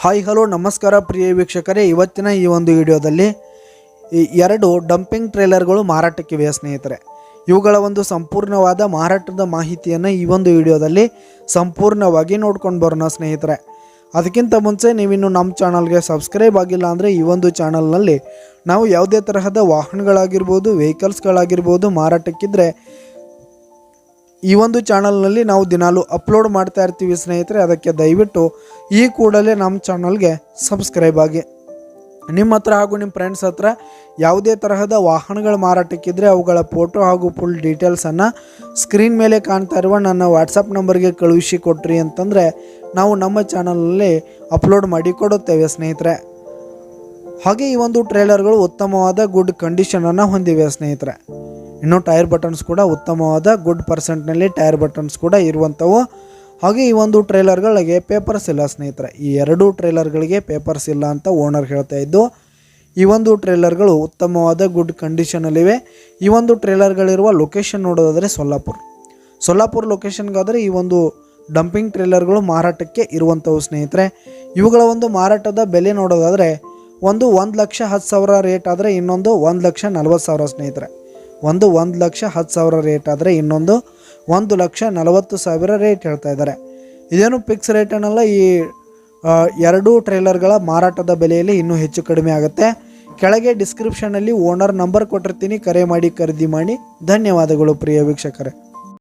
Hi hello ನಮಸ್ಕಾರ ಪ್ರಿಯ ವೀಕ್ಷಕರೇ, ಇವತ್ತಿನ ಈ ಒಂದು ವಿಡಿಯೋದಲ್ಲಿ ಎರಡು ಡಂಪಿಂಗ್ ಟ್ರೇಲರ್ಗಳು ಮಾರಾಟಕ್ಕಿವೆ ಸ್ನೇಹಿತರೆ. ಇವುಗಳ ಒಂದು ಸಂಪೂರ್ಣವಾದ ಮಾರಾಟದ ಮಾಹಿತಿಯನ್ನು ಈ ಒಂದು ವಿಡಿಯೋದಲ್ಲಿ ಸಂಪೂರ್ಣವಾಗಿ ನೋಡ್ಕೊಂಡು ಬರೋಣ ಸ್ನೇಹಿತರೆ. ಅದಕ್ಕಿಂತ ಮುಂಚೆ ನೀವಿನ್ನು ನಮ್ಮ ಚಾನಲ್ಗೆ ಸಬ್ಸ್ಕ್ರೈಬ್ ಆಗಿಲ್ಲ ಅಂದರೆ ಈ ಒಂದು ಚಾನಲ್ನಲ್ಲಿ ನಾವು ಯಾವುದೇ ತರಹದ ವಾಹನಗಳಾಗಿರ್ಬೋದು, ವೆಹಿಕಲ್ಸ್ಗಳಾಗಿರ್ಬೋದು ಮಾರಾಟಕ್ಕಿದ್ರೆ ಈ ಒಂದು ಚಾನಲ್ನಲ್ಲಿ ನಾವು ದಿನಾಲು ಅಪ್ಲೋಡ್ ಮಾಡ್ತಾ ಇರ್ತೀವಿ ಸ್ನೇಹಿತರೆ. ಅದಕ್ಕೆ ದಯವಿಟ್ಟು ಈ ಕೂಡಲೇ ನಮ್ಮ ಚಾನಲ್ಗೆ ಸಬ್ಸ್ಕ್ರೈಬ್ ಆಗಿ. ನಿಮ್ಮ ಹತ್ರ ಹಾಗೂ ನಿಮ್ಮ ಫ್ರೆಂಡ್ಸ್ ಹತ್ರ ಯಾವುದೇ ತರಹದ ವಾಹನಗಳ ಮಾರಾಟಕ್ಕಿದ್ರೆ ಅವುಗಳ ಫೋಟೋ ಹಾಗೂ ಫುಲ್ ಡೀಟೇಲ್ಸನ್ನು ಸ್ಕ್ರೀನ್ ಮೇಲೆ ಕಾಣ್ತಾ ಇರುವ ನನ್ನ ವಾಟ್ಸಪ್ ನಂಬರ್ಗೆ ಕಳುಹಿಸಿ ಕೊಟ್ರಿ ಅಂತಂದರೆ ನಾವು ನಮ್ಮ ಚಾನಲಲ್ಲಿ ಅಪ್ಲೋಡ್ ಮಾಡಿ ಕೊಡುತ್ತೇವೆ ಸ್ನೇಹಿತರೆ. ಹಾಗೆ ಈ ಒಂದು ಟ್ರೇಲರ್ಗಳು ಉತ್ತಮವಾದ ಗುಡ್ ಕಂಡೀಷನನ್ನು ಹೊಂದಿವೆ ಸ್ನೇಹಿತರೆ. ಇನ್ನು ಟೈರ್ ಬಟನ್ಸ್ ಕೂಡ ಉತ್ತಮವಾದ ಗುಡ್ ಪರ್ಸೆಂಟ್ನಲ್ಲಿ ಟೈರ್ ಬಟನ್ಸ್ ಕೂಡ ಇರುವಂಥವು. ಹಾಗೆ ಈ ಒಂದು ಟ್ರೇಲರ್ಗಳಿಗೆ ಪೇಪರ್ಸ್ ಇಲ್ಲ ಸ್ನೇಹಿತರೆ. ಈ ಎರಡೂ ಟ್ರೇಲರ್ಗಳಿಗೆ ಪೇಪರ್ಸ್ ಇಲ್ಲ ಅಂತ ಓನರ್ ಹೇಳ್ತಾ ಇದ್ದು. ಈ ಒಂದು ಟ್ರೇಲರ್ಗಳು ಉತ್ತಮವಾದ ಗುಡ್ ಕಂಡೀಷನಲ್ಲಿವೆ. ಈ ಒಂದು ಟ್ರೇಲರ್ಗಳಿರುವ ಲೊಕೇಶನ್ ನೋಡೋದಾದರೆ ಸೊಲ್ಲಾಪುರ ಲೊಕೇಶನ್ಗಾದರೆ ಈ ಒಂದು ಡಂಪಿಂಗ್ ಟ್ರೇಲರ್ಗಳು ಮಾರಾಟಕ್ಕೆ ಇರುವಂಥವು ಸ್ನೇಹಿತರೆ. ಇವುಗಳ ಒಂದು ಮಾರಾಟದ ಬೆಲೆ ನೋಡೋದಾದರೆ ಒಂದು 1,10,000 ರೇಟ್ ಆದರೆ ಇನ್ನೊಂದು 1,40,000 ಸ್ನೇಹಿತರೆ. ಒಂದು 1,10,000 ರೇಟ್ ಆದರೆ ಇನ್ನೊಂದು 1,40,000 ರೇಟ್ ಹೇಳ್ತಾ ಇದ್ದಾರೆ. ಇದೇನು ಫಿಕ್ಸ್ ರೇಟ್ ಅನ್ನಲ್ಲ. ಈ ಎರಡೂ ಟ್ರೇಲರ್ಗಳ ಮಾರಾಟದ ಬೆಲೆಯಲ್ಲಿ ಇನ್ನೂ ಹೆಚ್ಚು ಕಡಿಮೆ ಆಗುತ್ತೆ. ಕೆಳಗೆ ಡಿಸ್ಕ್ರಿಪ್ಷನಲ್ಲಿ ಓನರ್ ನಂಬರ್ ಕೊಟ್ಟಿರ್ತೀನಿ, ಕರೆ ಮಾಡಿ ಖರೀದಿ ಮಾಡಿ. ಧನ್ಯವಾದಗಳು ಪ್ರಿಯ ವೀಕ್ಷಕರೇ.